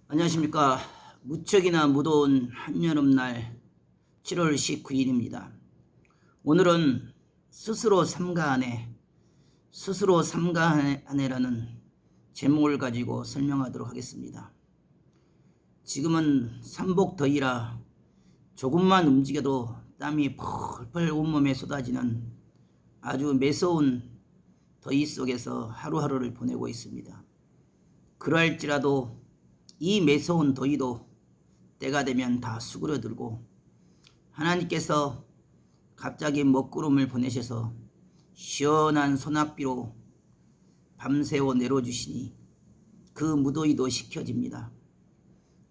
안녕하십니까. 무척이나 무더운 한여름날 7월 19일입니다. 오늘은 스스로 삼가하네라는 제목을 가지고 설명하도록 하겠습니다. 지금은 삼복더위라 조금만 움직여도 땀이 펄펄 온몸에 쏟아지는 아주 매서운 더위 속에서 하루하루를 보내고 있습니다. 그럴지라도 이 매서운 더위도 때가 되면 다 수그러들고 하나님께서 갑자기 먹구름을 보내셔서 시원한 소낙비로 밤새워 내려주시니 그 무더위도 식혀집니다.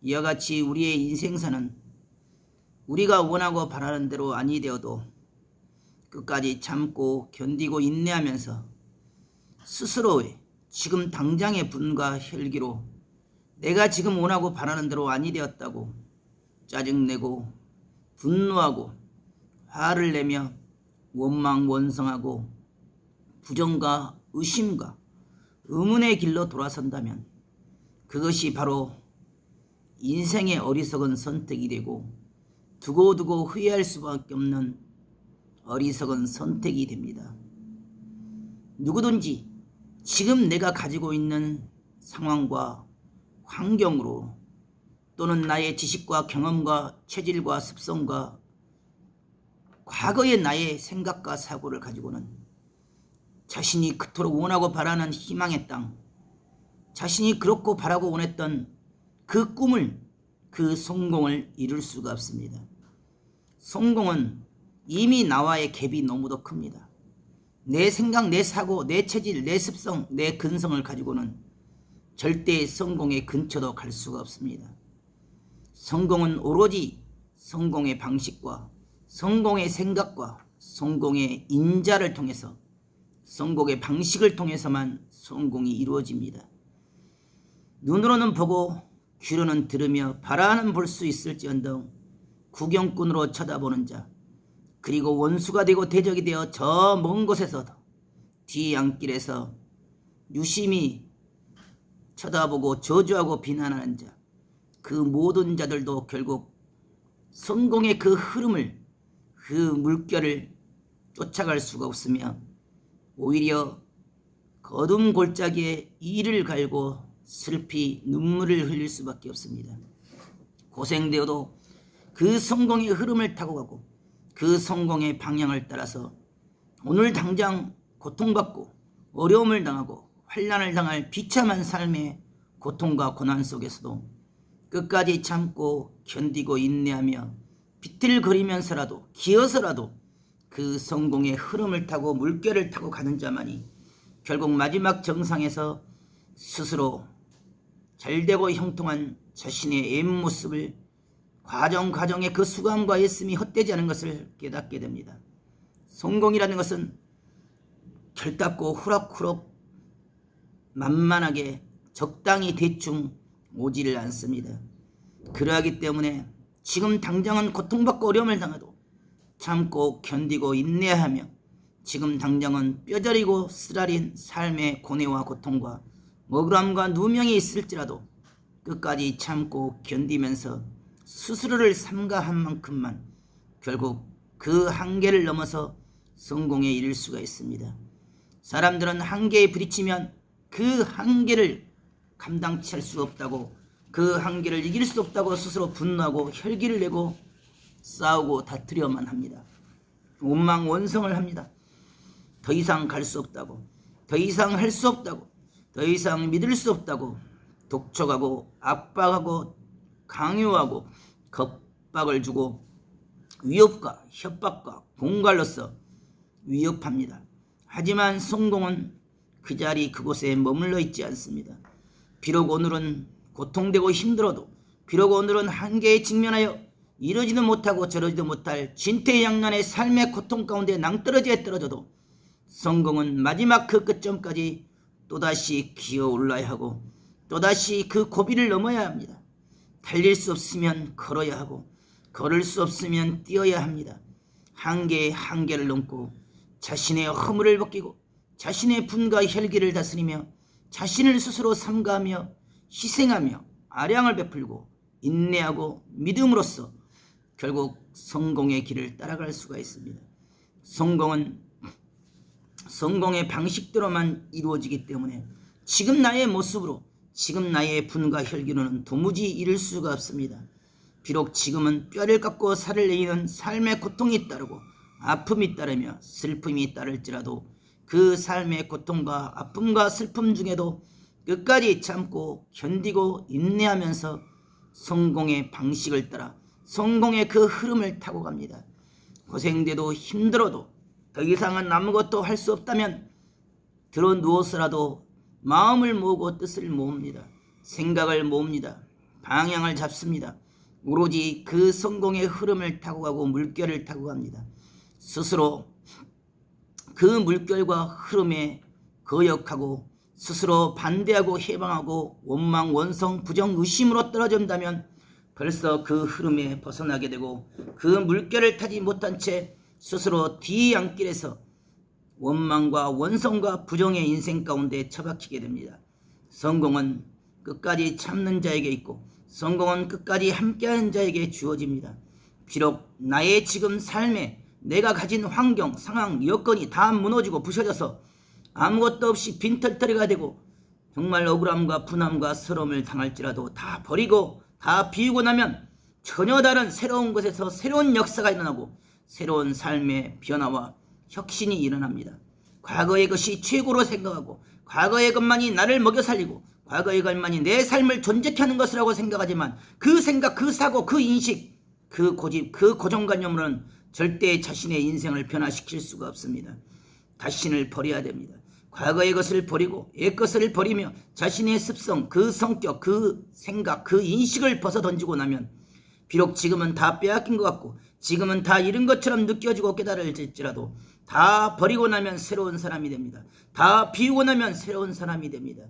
이와 같이 우리의 인생사는 우리가 원하고 바라는 대로 아니 되어도 끝까지 참고 견디고 인내하면서 스스로의 지금 당장의 분과 혈기로 내가 지금 원하고 바라는 대로 아니 되었다고 짜증내고 분노하고 화를 내며 원망원성하고 부정과 의심과 의문의 길로 돌아선다면 그것이 바로 인생의 어리석은 선택이 되고 두고두고 후회할 수밖에 없는 어리석은 선택이 됩니다. 누구든지 지금 내가 가지고 있는 상황과 환경으로 또는 나의 지식과 경험과 체질과 습성과 과거의 나의 생각과 사고를 가지고는 자신이 그토록 원하고 바라는 희망의 땅, 자신이 그렇고 바라고 원했던 그 꿈을, 그 성공을 이룰 수가 없습니다. 성공은 이미 나와의 갭이 너무도 큽니다. 내 생각, 내 사고, 내 체질, 내 습성, 내 근성을 가지고는 절대 성공의 근처도 갈 수가 없습니다. 성공은 오로지 성공의 방식과 성공의 생각과 성공의 인자를 통해서 성공의 방식을 통해서만 성공이 이루어집니다. 눈으로는 보고 귀로는 들으며 바라는 볼 수 있을지언정 구경꾼으로 쳐다보는 자, 그리고 원수가 되고 대적이 되어 저 먼 곳에서 뒤안길에서 유심히 쳐다보고 저주하고 비난하는 자, 그 모든 자들도 결국 성공의 그 흐름을, 그 물결을 쫓아갈 수가 없으며 오히려 거둠 골짜기에 이를 갈고 슬피 눈물을 흘릴 수밖에 없습니다. 고생되어도 그 성공의 흐름을 타고 가고 그 성공의 방향을 따라서 오늘 당장 고통받고 어려움을 당하고 환난을 당할 비참한 삶의 고통과 고난 속에서도 끝까지 참고 견디고 인내하며 비틀거리면서라도 기어서라도 그 성공의 흐름을 타고 물결을 타고 가는 자만이 결국 마지막 정상에서 스스로 잘되고 형통한 자신의 옛모습을 과정의 그 수고함과 애씀이 헛되지 않은 것을 깨닫게 됩니다. 성공이라는 것은 결답고 후락후락 만만하게 적당히 대충 오지를 않습니다. 그러하기 때문에 지금 당장은 고통받고 어려움을 당해도 참고 견디고 인내하며 지금 당장은 뼈저리고 쓰라린 삶의 고뇌와 고통과 억울함과 누명이 있을지라도 끝까지 참고 견디면서 스스로를 삼가한 만큼만 결국 그 한계를 넘어서 성공에 이를 수가 있습니다. 사람들은 한계에 부딪히면 그 한계를 감당치 할 수 없다고, 그 한계를 이길 수 없다고 스스로 분노하고 혈기를 내고 싸우고 다투려만 합니다. 원망원성을 합니다. 더 이상 갈 수 없다고, 더 이상 할 수 없다고, 더 이상 믿을 수 없다고 독촉하고 압박하고 강요하고 겁박을 주고 위협과 협박과 공갈로서 위협합니다. 하지만 성공은 그 자리 그곳에 머물러 있지 않습니다. 비록 오늘은 고통되고 힘들어도, 비록 오늘은 한계에 직면하여 이러지도 못하고 저러지도 못할 진퇴양난의 삶의 고통 가운데 낭떠러지에 떨어져도 성공은 마지막 그 끝점까지 또다시 기어올라야 하고 또다시 그 고비를 넘어야 합니다. 달릴 수 없으면 걸어야 하고 걸을 수 없으면 뛰어야 합니다. 한계의 한계를 넘고 자신의 허물을 벗기고 자신의 분과 혈기를 다스리며 자신을 스스로 삼가하며 희생하며 아량을 베풀고 인내하고 믿음으로써 결국 성공의 길을 따라갈 수가 있습니다. 성공은 성공의 방식대로만 이루어지기 때문에 지금 나의 모습으로 지금 나의 분과 혈기로는 도무지 이룰 수가 없습니다. 비록 지금은 뼈를 깎고 살을 내리는 삶의 고통이 따르고 아픔이 따르며 슬픔이 따를지라도 그 삶의 고통과 아픔과 슬픔 중에도 끝까지 참고 견디고 인내하면서 성공의 방식을 따라 성공의 그 흐름을 타고 갑니다. 고생돼도 힘들어도 더 이상은 아무것도 할 수 없다면 들어 누워서라도 마음을 모으고 뜻을 모읍니다. 생각을 모읍니다. 방향을 잡습니다. 오로지 그 성공의 흐름을 타고 가고 물결을 타고 갑니다. 스스로 그 물결과 흐름에 거역하고 스스로 반대하고 해방하고 원망, 원성, 부정, 의심으로 떨어진다면 벌써 그 흐름에 벗어나게 되고 그 물결을 타지 못한 채 스스로 뒤안길에서 원망과 원성과 부정의 인생 가운데 처박히게 됩니다. 성공은 끝까지 참는 자에게 있고 성공은 끝까지 함께하는 자에게 주어집니다. 비록 나의 지금 삶에 내가 가진 환경, 상황, 여건이 다 무너지고 부셔져서 아무것도 없이 빈털터리가 되고 정말 억울함과 분함과 서러움을 당할지라도 다 버리고 다 비우고 나면 전혀 다른 새로운 곳에서 새로운 역사가 일어나고 새로운 삶의 변화와 혁신이 일어납니다. 과거의 것이 최고로 생각하고 과거의 것만이 나를 먹여 살리고 과거의 것만이 내 삶을 존재케 하는 것이라고 생각하지만 그 생각, 그 사고, 그 인식, 그 고집, 그 고정관념으로는 절대 자신의 인생을 변화시킬 수가 없습니다. 자신을 버려야 됩니다. 과거의 것을 버리고 옛 것을 버리며 자신의 습성, 그 성격, 그 생각, 그 인식을 벗어던지고 나면 비록 지금은 다 빼앗긴 것 같고 지금은 다 잃은 것처럼 느껴지고 깨달을지라도 다 버리고 나면 새로운 사람이 됩니다. 다 비우고 나면 새로운 사람이 됩니다.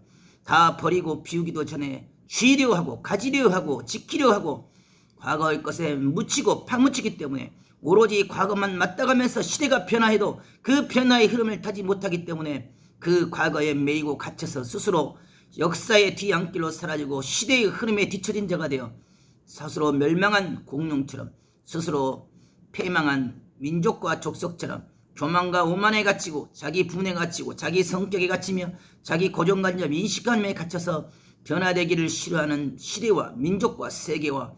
다 버리고 비우기도 전에 쥐려 하고 가지려 하고 지키려 하고 과거의 것에 묻히고 파묻히기 때문에 오로지 과거만 맞다가면서 시대가 변화해도 그 변화의 흐름을 타지 못하기 때문에 그 과거에 매이고 갇혀서 스스로 역사의 뒤안길로 사라지고 시대의 흐름에 뒤처진 자가 되어 스스로 멸망한 공룡처럼 스스로 패망한 민족과 족속처럼 교만과 오만에 갇히고 자기 분에 갇히고 자기 성격에 갇히며 자기 고정관념 인식관념에 갇혀서 변화되기를 싫어하는 시대와 민족과 세계와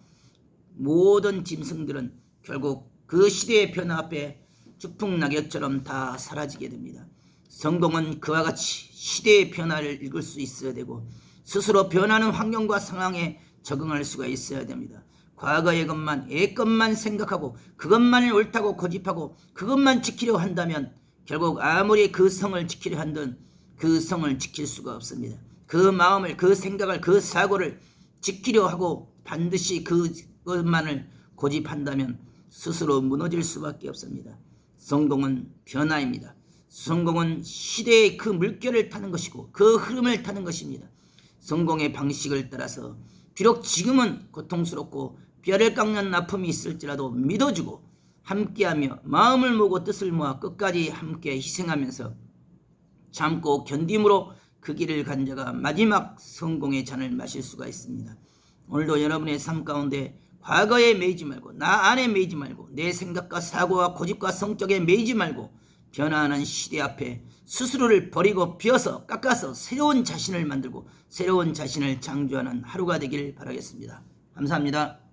모든 짐승들은 결국 그 시대의 변화 앞에 주풍낙엽처럼 다 사라지게 됩니다. 성공은 그와 같이 시대의 변화를 읽을 수 있어야 되고 스스로 변하는 환경과 상황에 적응할 수가 있어야 됩니다. 과거의 것만, 옛 것만 생각하고 그것만을 옳다고 고집하고 그것만 지키려 한다면 결국 아무리 그 성을 지키려 한든 그 성을 지킬 수가 없습니다. 그 마음을, 그 생각을, 그 사고를 지키려 하고 반드시 그것만을 고집한다면 스스로 무너질 수밖에 없습니다. 성공은 변화입니다. 성공은 시대의 그 물결을 타는 것이고 그 흐름을 타는 것입니다. 성공의 방식을 따라서 비록 지금은 고통스럽고 뼈를 깎는 아픔이 있을지라도 믿어주고 함께하며 마음을 모으고 뜻을 모아 끝까지 함께 희생하면서 참고 견딤으로 그 길을 간 자가 마지막 성공의 잔을 마실 수가 있습니다. 오늘도 여러분의 삶 가운데 과거에 매이지 말고 나 안에 매이지 말고 내 생각과 사고와 고집과 성격에 매이지 말고 변화하는 시대 앞에 스스로를 버리고 비워서 깎아서 새로운 자신을 만들고 새로운 자신을 창조하는 하루가 되길 바라겠습니다. 감사합니다.